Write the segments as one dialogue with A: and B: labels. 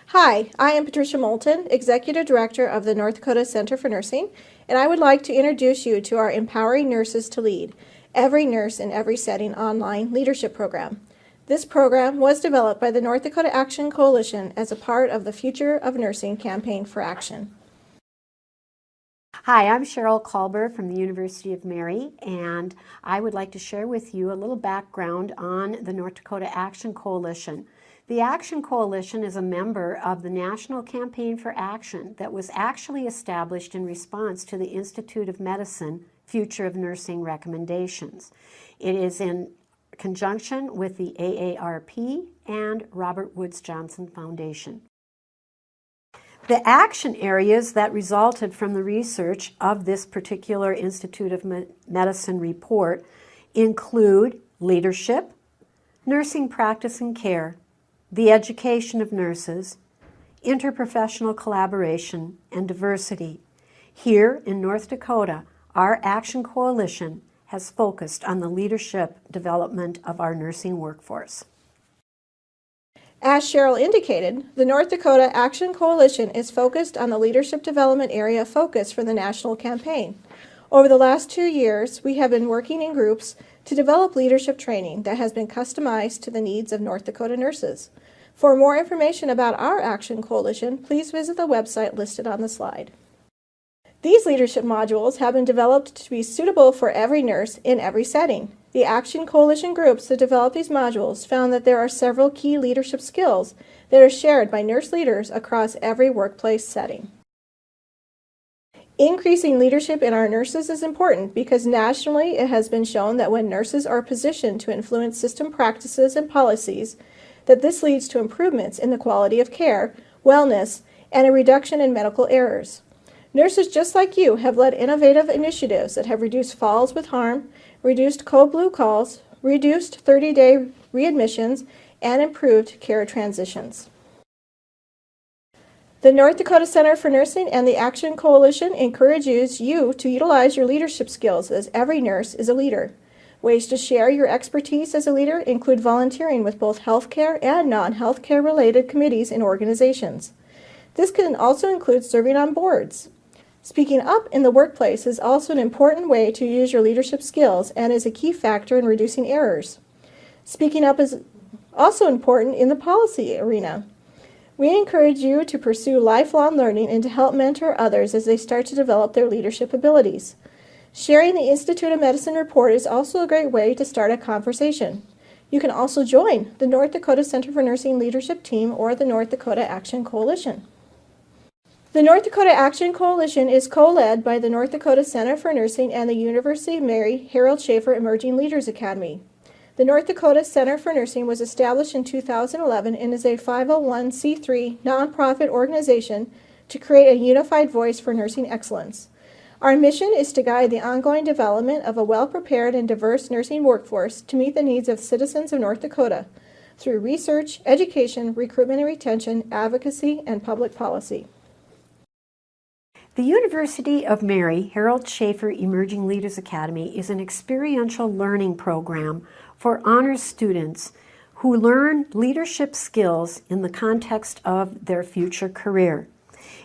A: Hi, I am Patricia Moulton, Executive Director of the North Dakota Center for Nursing, and I would like to introduce you to our Empowering Nurses to Lead, Every Nurse in Every Setting online leadership program. This program was developed by the North Dakota Action Coalition as a part of the Future of Nursing Campaign for Action.
B: Hi, I'm Cheryl Culber from the University of Mary, and I would like to share with you a little background on the North Dakota Action Coalition. The Action Coalition is a member of the National Campaign for Action that was actually established in response to the Institute of Medicine Future of Nursing recommendations. It is in conjunction with the AARP and Robert Woods Johnson Foundation. The action areas that resulted from the research of this particular Institute of Medicine report include leadership, nursing practice and care, the education of nurses, interprofessional collaboration, and diversity. Here in North Dakota, our Action Coalition has focused on the leadership development of our nursing workforce.
A: As Cheryl indicated, the North Dakota Action Coalition is focused on the leadership development area of focus for the national campaign. Over the last 2 years, we have been working in groups to develop leadership training that has been customized to the needs of North Dakota nurses. For more information about our Action Coalition, please visit the website listed on the slide. These leadership modules have been developed to be suitable for every nurse in every setting. The Action Coalition groups that developed these modules found that there are several key leadership skills that are shared by nurse leaders across every workplace setting. Increasing leadership in our nurses is important because nationally it has been shown that when nurses are positioned to influence system practices and policies, that this leads to improvements in the quality of care, wellness, and a reduction in medical errors. Nurses just like you have led innovative initiatives that have reduced falls with harm, reduced code blue calls, reduced 30-day readmissions, and improved care transitions. The North Dakota Center for Nursing and the Action Coalition encourages you to utilize your leadership skills as every nurse is a leader. Ways to share your expertise as a leader include volunteering with both healthcare and non-healthcare related committees and organizations. This can also include serving on boards. Speaking up in the workplace is also an important way to use your leadership skills and is a key factor in reducing errors. Speaking up is also important in the policy arena. We encourage you to pursue lifelong learning and to help mentor others as they start to develop their leadership abilities. Sharing the Institute of Medicine report is also a great way to start a conversation. You can also join the North Dakota Center for Nursing Leadership Team or the North Dakota Action Coalition. The North Dakota Action Coalition is co-led by the North Dakota Center for Nursing and the University of Mary Harold Schaefer Emerging Leaders Academy. The North Dakota Center for Nursing was established in 2011 and is a 501c3 nonprofit organization to create a unified voice for nursing excellence. Our mission is to guide the ongoing development of a well-prepared and diverse nursing workforce to meet the needs of citizens of North Dakota through research, education, recruitment and retention, advocacy, and public policy.
B: The University of Mary Harold Schaefer Emerging Leaders Academy is an experiential learning program for honors students who learn leadership skills in the context of their future career.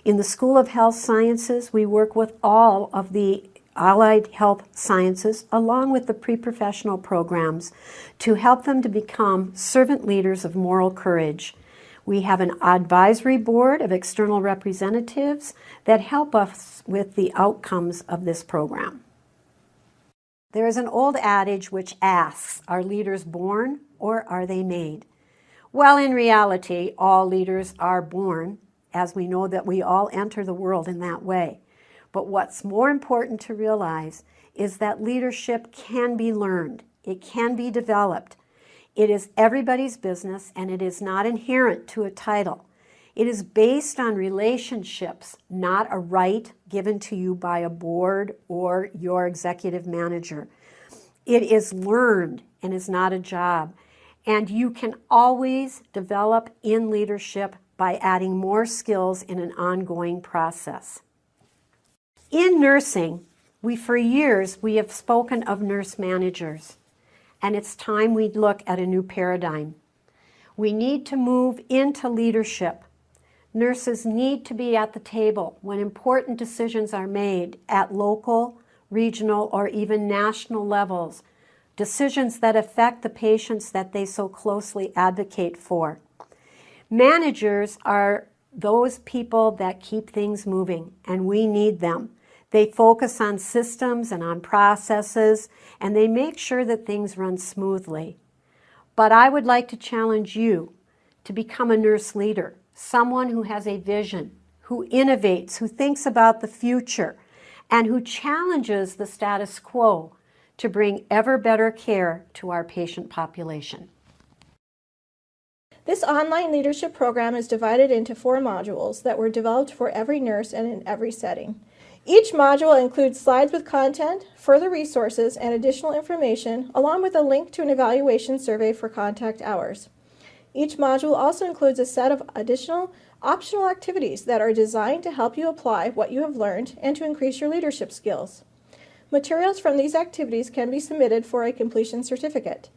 B: In the School of Health Sciences, we work with all of the allied health sciences along with the pre-professional programs to help them to become servant leaders of moral courage. We have an advisory board of external representatives that help us with the outcomes of this program. There is an old adage which asks, are leaders born or are they made? Well, in reality, all leaders are born, as we know that we all enter the world in that way. But what's more important to realize is that leadership can be learned. It can be developed. It is everybody's business, and it is not inherent to a title. It is based on relationships, not a right given to you by a board or your executive manager. It is learned and is not a job. And you can always develop in leadership by adding more skills in an ongoing process. In nursing, for years we have spoken of nurse managers. And it's time we look at a new paradigm. We need to move into leadership. Nurses need to be at the table when important decisions are made at local, regional, or even national levels, decisions that affect the patients that they so closely advocate for. Managers are those people that keep things moving, and we need them. They focus on systems and on processes, and they make sure that things run smoothly. But I would like to challenge you to become a nurse leader, someone who has a vision, who innovates, who thinks about the future, and who challenges the status quo to bring ever better care to our patient population.
A: This online leadership program is divided into 4 modules that were developed for every nurse and in every setting. Each module includes slides with content, further resources, and additional information, along with a link to an evaluation survey for contact hours. Each module also includes a set of additional optional activities that are designed to help you apply what you have learned and to increase your leadership skills. Materials from these activities can be submitted for a completion certificate.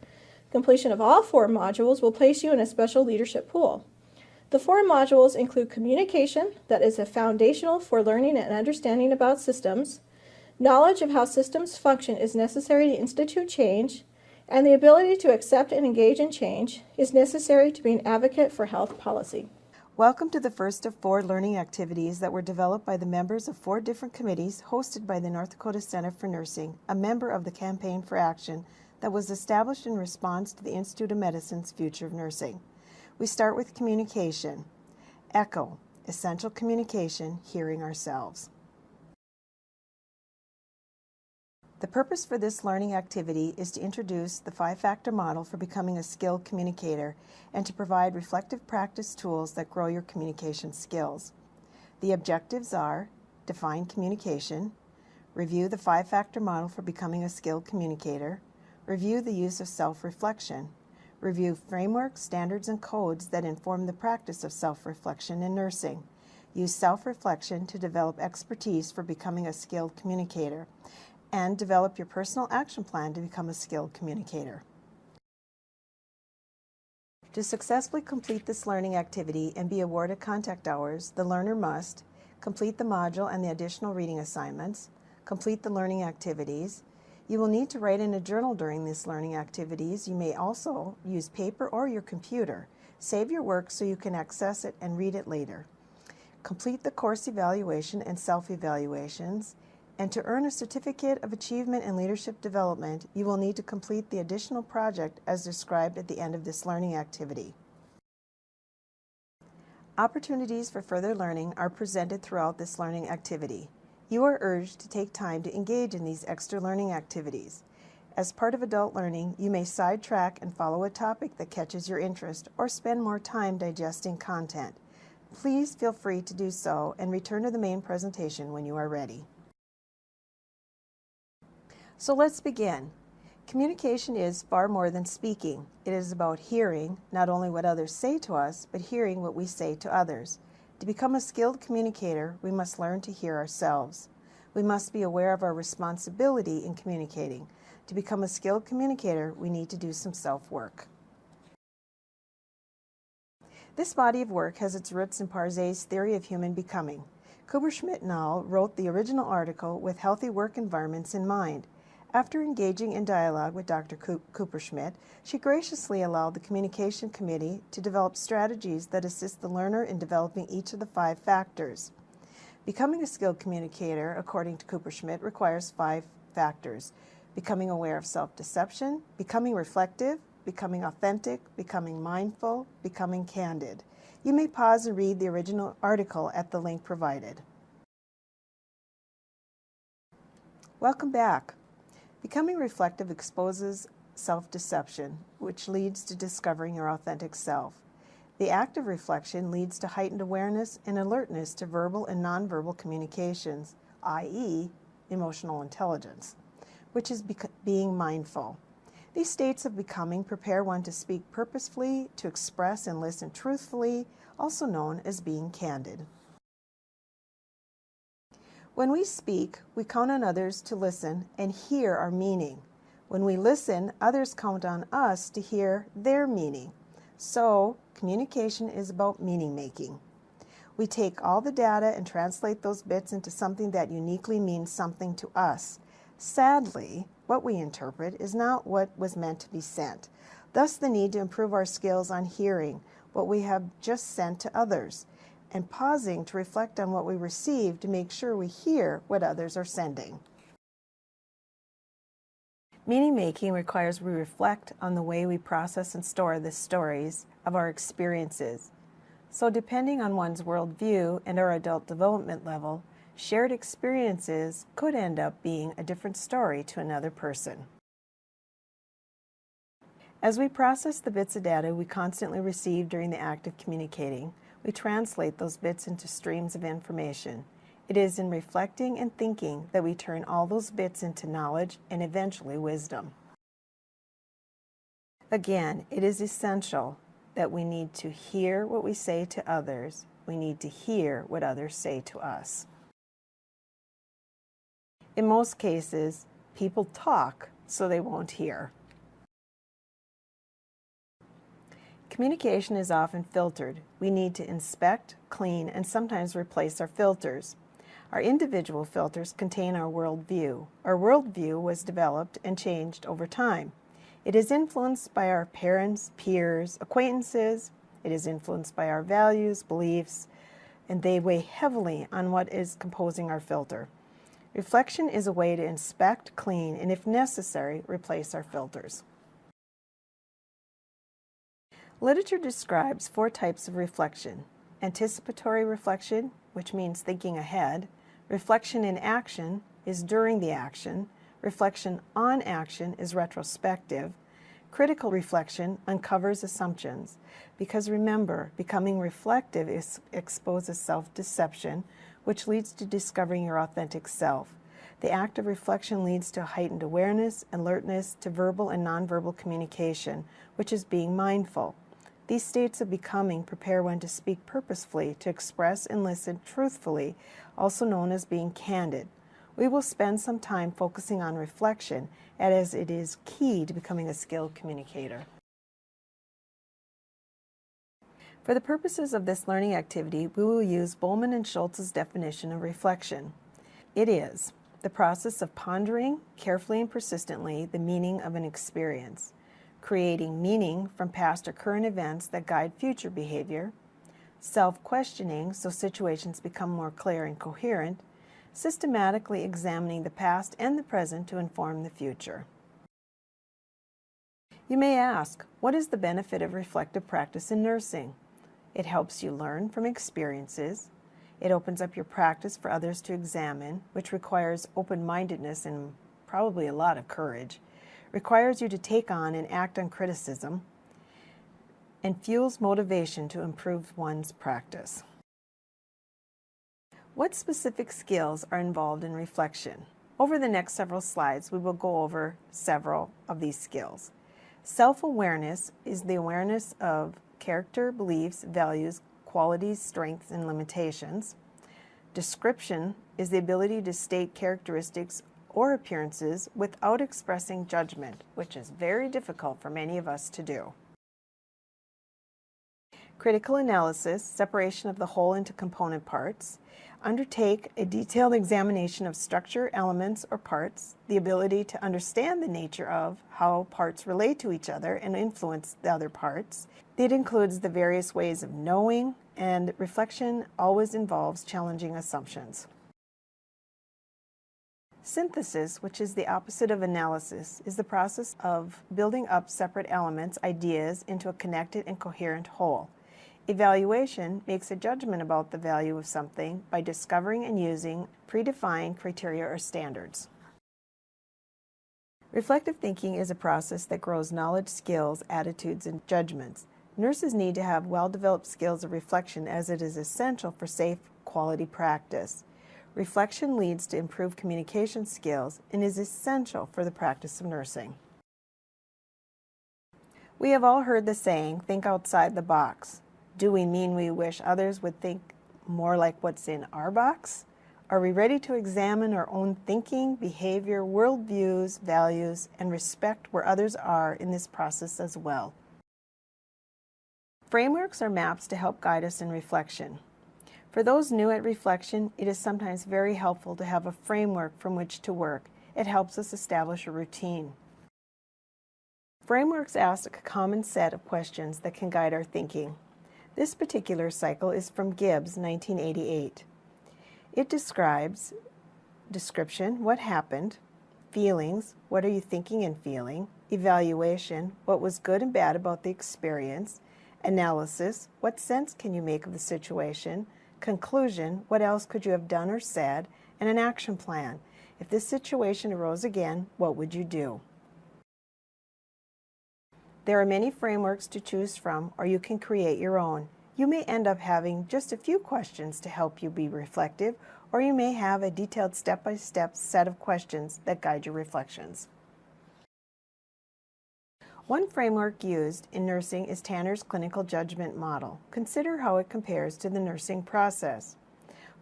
A: Completion of all 4 modules will place you in a special leadership pool. The 4 modules include communication, that is a foundational for learning and understanding about systems, knowledge of how systems function is necessary to institute change, and the ability to accept and engage in change is necessary to be an advocate for health policy.
C: Welcome to the first of 4 learning activities that were developed by the members of 4 different committees hosted by the North Dakota Center for Nursing, a member of the Campaign for Action that was established in response to the Institute of Medicine's Future of Nursing. We start with communication. ECHO, essential communication, hearing ourselves. The purpose for this learning activity is to introduce the 5-factor model for becoming a skilled communicator and to provide reflective practice tools that grow your communication skills. The objectives are: define communication, review the 5-factor model for becoming a skilled communicator, review the use of self-reflection, review frameworks, standards, and codes that inform the practice of self-reflection in nursing, use self-reflection to develop expertise for becoming a skilled communicator, and develop your personal action plan to become a skilled communicator. To successfully complete this learning activity and be awarded contact hours, the learner must complete the module and the additional reading assignments, complete the learning activities. You will need to write in a journal during these learning activities. You may also use paper or your computer. Save your work so you can access it and read it later. Complete the course evaluation and self-evaluations. And to earn a Certificate of Achievement in Leadership Development, you will need to complete the additional project as described at the end of this learning activity. Opportunities for further learning are presented throughout this learning activity. You are urged to take time to engage in these extra learning activities. As part of adult learning, you may sidetrack and follow a topic that catches your interest or spend more time digesting content. Please feel free to do so and return to the main presentation when you are ready. So let's begin. Communication is far more than speaking. It is about hearing not only what others say to us, but hearing what we say to others. To become a skilled communicator, we must learn to hear ourselves. We must be aware of our responsibility in communicating. To become a skilled communicator, we need to do some self-work. This body of work has its roots in Parzet's theory of human becoming. Cooper-Schmidt et al. Wrote the original article with healthy work environments in mind. After engaging in dialogue with Dr. Cooper-Schmidt, she graciously allowed the Communication Committee to develop strategies that assist the learner in developing each of the 5 factors. Becoming a skilled communicator, according to Cooper-Schmidt, requires 5 factors: becoming aware of self-deception, becoming reflective, becoming authentic, becoming mindful, becoming candid. You may pause and read the original article at the link provided. Welcome back. Becoming reflective exposes self-deception, which leads to discovering your authentic self. The act of reflection leads to heightened awareness and alertness to verbal and nonverbal communications, i.e., emotional intelligence, which is being mindful. These states of becoming prepare one to speak purposefully, to express and listen truthfully, also known as being candid. When we speak, we count on others to listen and hear our meaning. When we listen, others count on us to hear their meaning. So, communication is about meaning making. We take all the data and translate those bits into something that uniquely means something to us. Sadly, what we interpret is not what was meant to be sent. Thus, the need to improve our skills on hearing what we have just sent to others and pausing to reflect on what we received to make sure we hear what others are sending. Meaning making requires we reflect on the way we process and store the stories of our experiences. So depending on one's worldview and our adult development level, shared experiences could end up being a different story to another person. As we process the bits of data we constantly receive during the act of communicating, we translate those bits into streams of information. It is in reflecting and thinking that we turn all those bits into knowledge and eventually wisdom. Again, it is essential that we need to hear what we say to others. We need to hear what others say to us. In most cases, people talk so they won't hear. Communication is often filtered. We need to inspect, clean, and sometimes replace our filters. Our individual filters contain our worldview. Our worldview was developed and changed over time. It is influenced by our parents, peers, acquaintances. It is influenced by our values, beliefs, and they weigh heavily on what is composing our filter. Reflection is a way to inspect, clean, and if necessary, replace our filters. Literature describes 4 types of reflection: anticipatory reflection, which means thinking ahead; reflection in action is during the action; reflection on action is retrospective; critical reflection uncovers assumptions. Because remember, becoming reflective exposes self-deception, which leads to discovering your authentic self. The act of reflection leads to heightened awareness, alertness to verbal and nonverbal communication, which is being mindful. These states of becoming prepare one to speak purposefully, to express and listen truthfully, also known as being candid. We will spend some time focusing on reflection, as it is key to becoming a skilled communicator. For the purposes of this learning activity, we will use Bowman and Schultz's definition of reflection. It is the process of pondering carefully and persistently the meaning of an experience, creating meaning from past or current events that guide future behavior, self-questioning so situations become more clear and coherent, systematically examining the past and the present to inform the future. You may ask, what is the benefit of reflective practice in nursing? It helps you learn from experiences. It opens up your practice for others to examine, which requires open-mindedness and probably a lot of courage, requires you to take on and act on criticism, and fuels motivation to improve one's practice. What specific skills are involved in reflection? Over the next several slides, we will go over several of these skills. Self-awareness is the awareness of character, beliefs, values, qualities, strengths, and limitations. Description is the ability to state characteristics or appearances without expressing judgment, which is very difficult for many of us to do. Critical analysis, separation of the whole into component parts. Undertake a detailed examination of structure, elements, or parts, the ability to understand the nature of how parts relate to each other and influence the other parts. It includes the various ways of knowing, and reflection always involves challenging assumptions. Synthesis, which is the opposite of analysis, is the process of building up separate elements, ideas, into a connected and coherent whole. Evaluation makes a judgment about the value of something by discovering and using predefined criteria or standards. Reflective thinking is a process that grows knowledge, skills, attitudes, and judgments. Nurses need to have well-developed skills of reflection as it is essential for safe, quality practice. Reflection leads to improved communication skills and is essential for the practice of nursing. We have all heard the saying, think outside the box. Do we mean we wish others would think more like what's in our box? Are we ready to examine our own thinking, behavior, worldviews, values, and respect where others are in this process as well? Frameworks are maps to help guide us in reflection. For those new at reflection, it is sometimes very helpful to have a framework from which to work. It helps us establish a routine. Frameworks ask a common set of questions that can guide our thinking. This particular cycle is from Gibbs, 1988. It describes description, what happened, feelings, what are you thinking and feeling, evaluation, what was good and bad about the experience, analysis, what sense can you make of the situation, conclusion, what else could you have done or said, and an action plan. If this situation arose again, what would you do? There are many frameworks to choose from, or you can create your own. You may end up having just a few questions to help you be reflective, or you may have a detailed step-by-step set of questions that guide your reflections. One framework used in nursing is Tanner's clinical judgment model. Consider how it compares to the nursing process.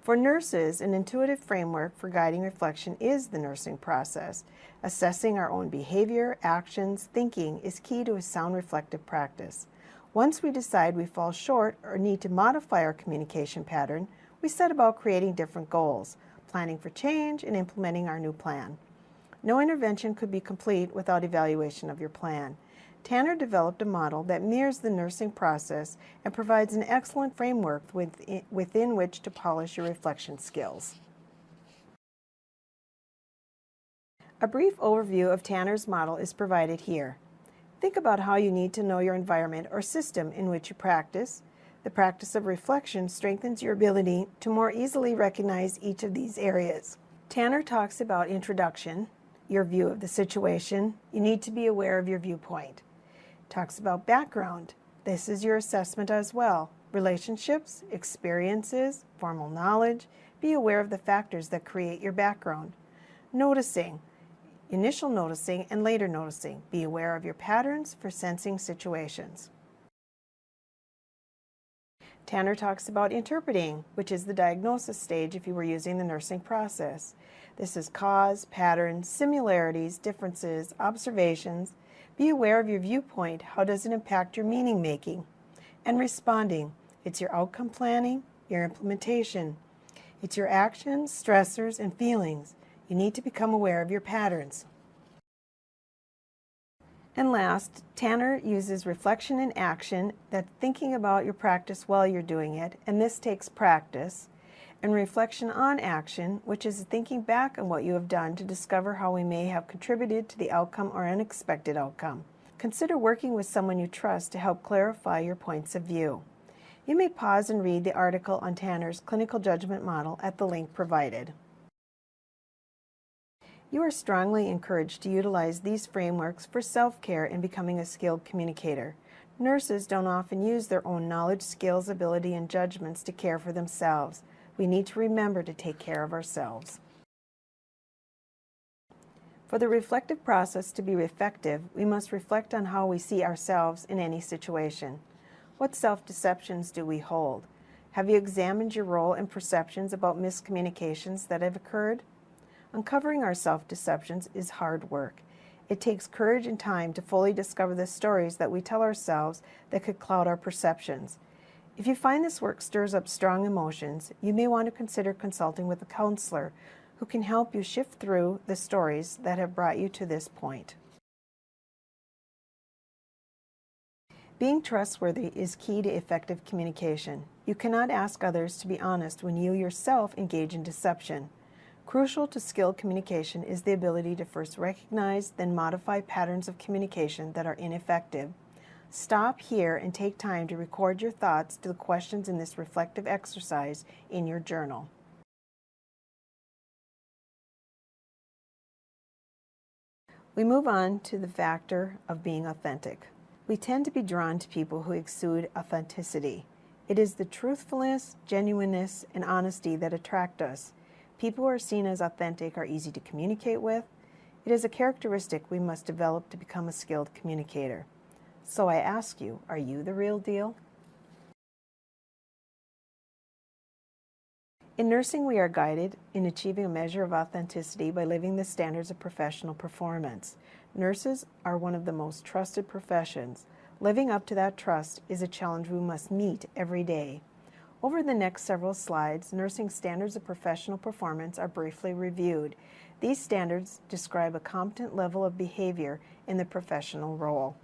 C: For nurses, an intuitive framework for guiding reflection is the nursing process. Assessing our own behavior, actions, thinking is key to a sound reflective practice. Once we decide we fall short or need to modify our communication pattern, we set about creating different goals, planning for change, and implementing our new plan. No intervention could be complete without evaluation of your plan. Tanner developed a model that mirrors the nursing process and provides an excellent framework within which to polish your reflection skills. A brief overview of Tanner's model is provided here. Think about how you need to know your environment or system in which you practice. The practice of reflection strengthens your ability to more easily recognize each of these areas. Tanner talks about introduction, your view of the situation. You need to be aware of your viewpoint. Talks about background. This is your assessment as well. Relationships, experiences, formal knowledge. Be aware of the factors that create your background. Noticing. Initial noticing and later noticing. Be aware of your patterns for sensing situations. Tanner talks about interpreting, which is the diagnosis stage if you were using the nursing process. This is cause, patterns, similarities, differences, observations. Be aware of your viewpoint. How does it impact your meaning making? And responding. It's your outcome planning, your implementation. It's your actions, stressors, and feelings. You need to become aware of your patterns. And last, Tanner uses reflection and action, that's thinking about your practice while you're doing it, and this takes practice, and reflection on action, which is thinking back on what you have done to discover how we may have contributed to the outcome or unexpected outcome. Consider working with someone you trust to help clarify your points of view. You may pause and read the article on Tanner's clinical judgment model at the link provided. You are strongly encouraged to utilize these frameworks for self-care and becoming a skilled communicator. Nurses don't often use their own knowledge, skills, ability, and judgments to care for themselves. We need to remember to take care of ourselves. For the reflective process to be effective, we must reflect on how we see ourselves in any situation. What self-deceptions do we hold? Have you examined your role and perceptions about miscommunications that have occurred? Uncovering our self-deceptions is hard work. It takes courage and time to fully discover the stories that we tell ourselves that could cloud our perceptions. If you find this work stirs up strong emotions, you may want to consider consulting with a counselor who can help you shift through the stories that have brought you to this point. Being trustworthy is key to effective communication. You cannot ask others to be honest when you yourself engage in deception. Crucial to skilled communication is the ability to first recognize, then modify patterns of communication that are ineffective. Stop here and take time to record your thoughts to the questions in this reflective exercise in your journal. We move on to the factor of being authentic. We tend to be drawn to people who exude authenticity. It is the truthfulness, genuineness, and honesty that attract us. People who are seen as authentic are easy to communicate with. It is a characteristic we must develop to become a skilled communicator. So I ask you, are you the real deal? In nursing, we are guided in achieving a measure of authenticity by living the standards of professional performance. Nurses are one of the most trusted professions. Living up to that trust is a challenge we must meet every day. Over the next several slides, nursing standards of professional performance are briefly reviewed. These standards describe a competent level of behavior in the professional role.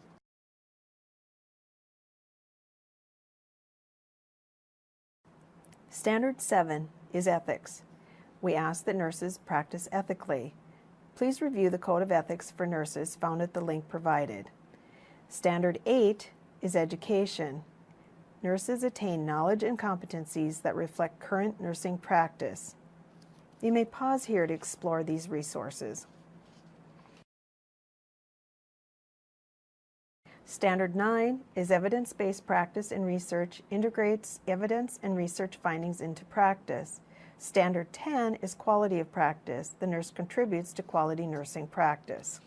C: Standard 7 is ethics. We ask that nurses practice ethically. Please review the Code of Ethics for Nurses found at the link provided. Standard 8 is education. Nurses attain knowledge and competencies that reflect current nursing practice. You may pause here to explore these resources. Standard 9 is evidence-based practice and research, integrates evidence and research findings into practice. Standard 10 is quality of practice. The nurse contributes to quality nursing practice.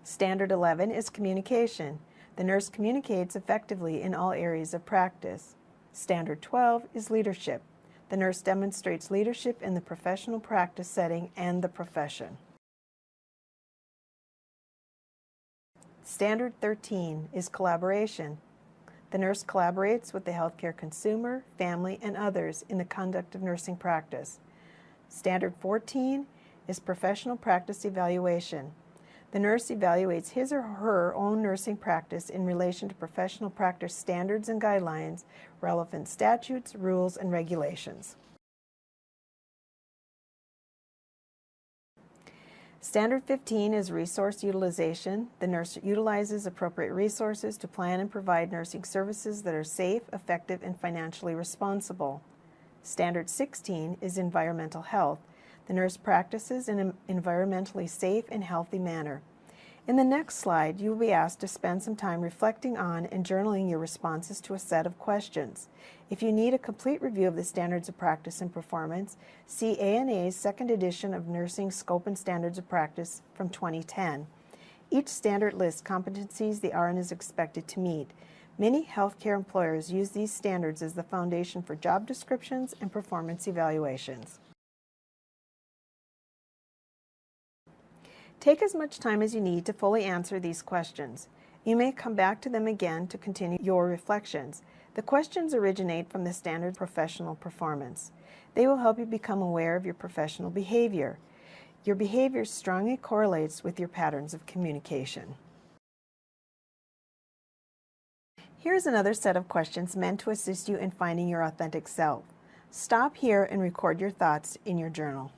C: Standard 11 is communication. The nurse communicates effectively in all areas of practice. Standard 12 is leadership. The nurse demonstrates leadership in the professional practice setting and the profession. Standard 13 is collaboration. The nurse collaborates with the healthcare consumer, family, and others in the conduct of nursing practice. Standard 14 is professional practice evaluation. The nurse evaluates his or her own nursing practice in relation to professional practice standards and guidelines, relevant statutes, rules, and regulations. Standard 15 is resource utilization. The nurse utilizes appropriate resources to plan and provide nursing services that are safe, effective, and financially responsible. Standard 16 is environmental health. The nurse practices in an environmentally safe and healthy manner. In the next slide, you will be asked to spend some time reflecting on and journaling your responses to a set of questions. If you need a complete review of the standards of practice and performance, see ANA's second edition of Nursing Scope and Standards of Practice from 2010. Each standard lists competencies the RN is expected to meet. Many healthcare employers use these standards as the foundation for job descriptions and performance evaluations. Take as much time as you need to fully answer these questions. You may come back to them again to continue your reflections. The questions originate from the standard professional performance. They will help you become aware of your professional behavior. Your behavior strongly correlates with your patterns of communication. Here's another set of questions meant to assist you in finding your authentic self. Stop here and record your thoughts in your journal.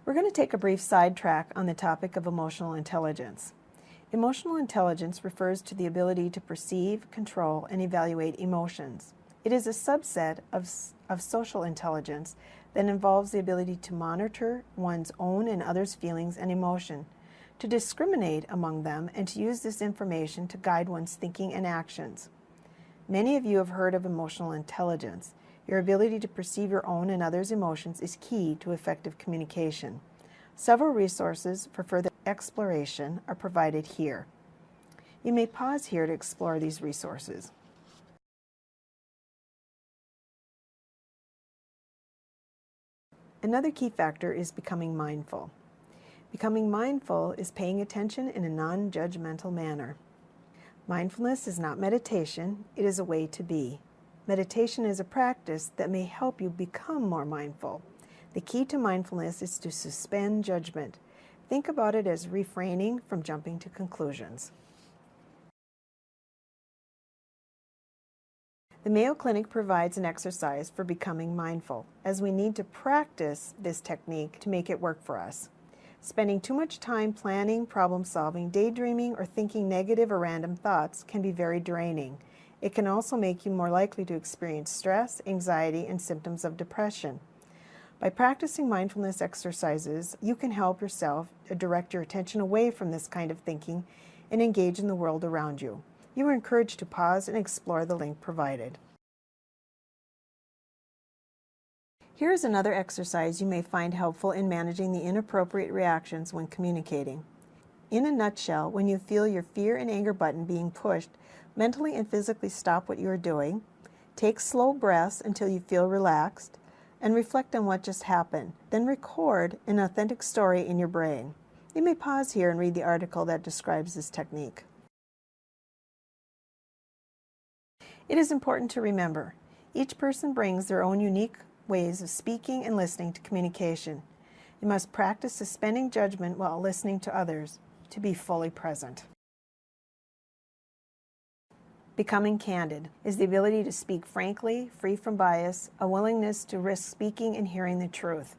C: We're going to take a brief sidetrack on the topic of emotional intelligence. Emotional intelligence refers to the ability to perceive, control, and evaluate emotions. It is a subset of social intelligence that involves the ability to monitor one's own and others' feelings and emotion, to discriminate among them, and to use this information to guide one's thinking and actions. Many of you have heard of emotional intelligence. Your ability to perceive your own and others' emotions is key to effective communication. Several resources for further exploration are provided here. You may pause here to explore these resources. Another key factor is becoming mindful. Becoming mindful is paying attention in a non-judgmental manner. Mindfulness is not meditation, it is a way to be. Meditation is a practice that may help you become more mindful. The key to mindfulness is to suspend judgment. Think about it as refraining from jumping to conclusions. The Mayo Clinic provides an exercise for becoming mindful, as we need to practice this technique to make it work for us. Spending too much time planning, problem solving, daydreaming, or thinking negative or random thoughts can be very draining. It can also make you more likely to experience stress, anxiety, and symptoms of depression. By practicing mindfulness exercises, you can help yourself direct your attention away from this kind of thinking and engage in the world around you. You are encouraged to pause and explore the link provided. Here is another exercise you may find helpful in managing the inappropriate reactions when communicating. In a nutshell, when you feel your fear and anger button being pushed, mentally and physically stop what you are doing, take slow breaths until you feel relaxed, and reflect on what just happened. Then record an authentic story in your brain. You may pause here and read the article that describes this technique. It is important to remember, each person brings their own unique ways of speaking and listening to communication. You must practice suspending judgment while listening to others to be fully present. Becoming candid is the ability to speak frankly, free from bias, a willingness to risk speaking and hearing the truth.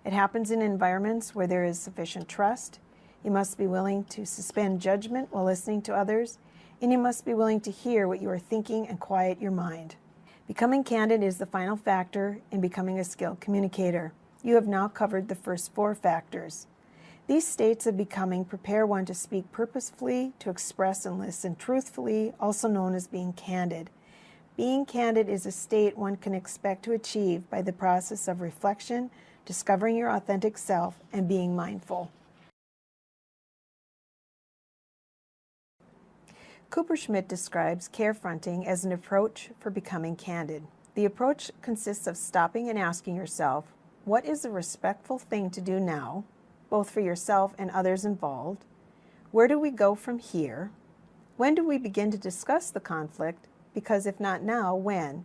C: It happens in environments where there is sufficient trust. You must be willing to suspend judgment while listening to others, and you must be willing to hear what you are thinking and quiet your mind. Becoming candid is the final factor in becoming a skilled communicator. You have now covered the first 4 factors. These states of becoming prepare one to speak purposefully, to express and listen truthfully, also known as being candid. Being candid is a state one can expect to achieve by the process of reflection, discovering your authentic self, and being mindful. Cooper-Schmidt describes carefronting as an approach for becoming candid. The approach consists of stopping and asking yourself, what is a respectful thing to do now, both for yourself and others involved? Where do we go from here? When do we begin to discuss the conflict? Because if not now, when?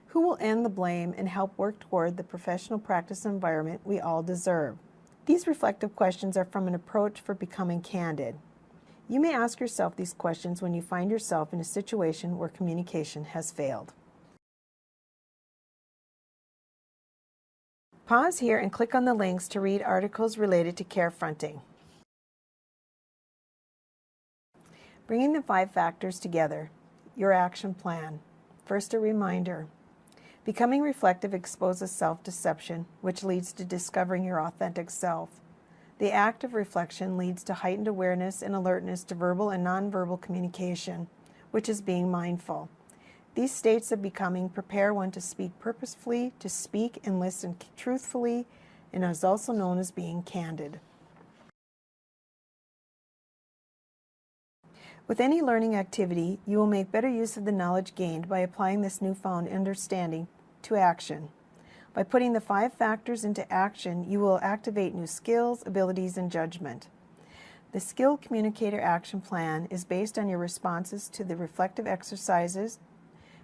C: Who will end the blame and help work toward the professional practice environment we all deserve? These reflective questions are from an approach for becoming candid. You may ask yourself these questions when you find yourself in a situation where communication has failed. Pause here and click on the links to read articles related to carefronting. Bringing the 5 factors together. Your action plan. First, a reminder. Becoming reflective exposes self-deception, which leads to discovering your authentic self. The act of reflection leads to heightened awareness and alertness to verbal and nonverbal communication, which is being mindful. These states of becoming prepare one to speak purposefully, to speak and listen truthfully, and is also known as being candid. With any learning activity, you will make better use of the knowledge gained by applying this newfound understanding to action. By putting the 5 factors into action, you will activate new skills, abilities, and judgment. The Skilled Communicator Action Plan is based on your responses to the reflective exercises.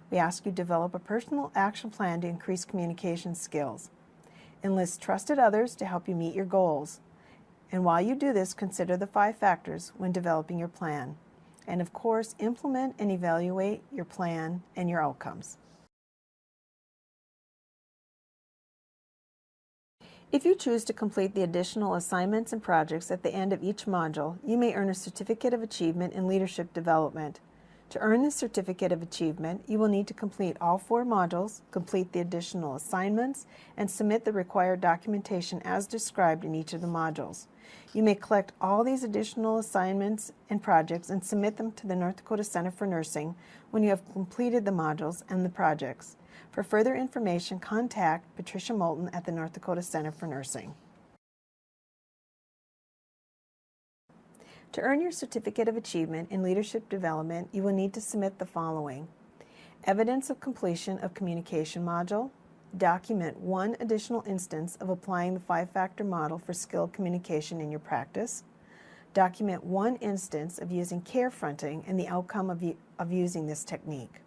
C: We ask you to develop a personal action plan to increase communication skills. Enlist trusted others to help you meet your goals. And while you do this, consider the 5 factors when developing your plan. And of course, implement and evaluate your plan and your outcomes. If you choose to complete the additional assignments and projects at the end of each module, you may earn a Certificate of Achievement in Leadership Development. To earn this Certificate of Achievement, you will need to complete all 4 modules, complete the additional assignments, and submit the required documentation as described in each of the modules. You may collect all these additional assignments and projects and submit them to the North Dakota Center for Nursing when you have completed the modules and the projects. For further information, contact Patricia Moulton at the North Dakota Center for Nursing. To earn your Certificate of Achievement in Leadership Development, you will need to submit the following: evidence of completion of communication module, document 1 additional instance of applying the 5-factor model for skilled communication in your practice, document 1 instance of using carefronting and the outcome of using this technique.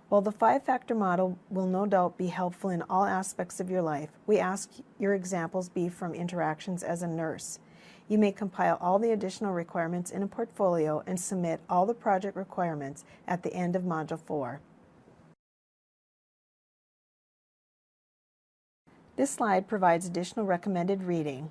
C: While the 5-factor model will no doubt be helpful in all aspects of your life, we ask your examples be from interactions as a nurse. You may compile all the additional requirements in a portfolio and submit all the project requirements at the end of Module 4. This slide provides additional recommended reading.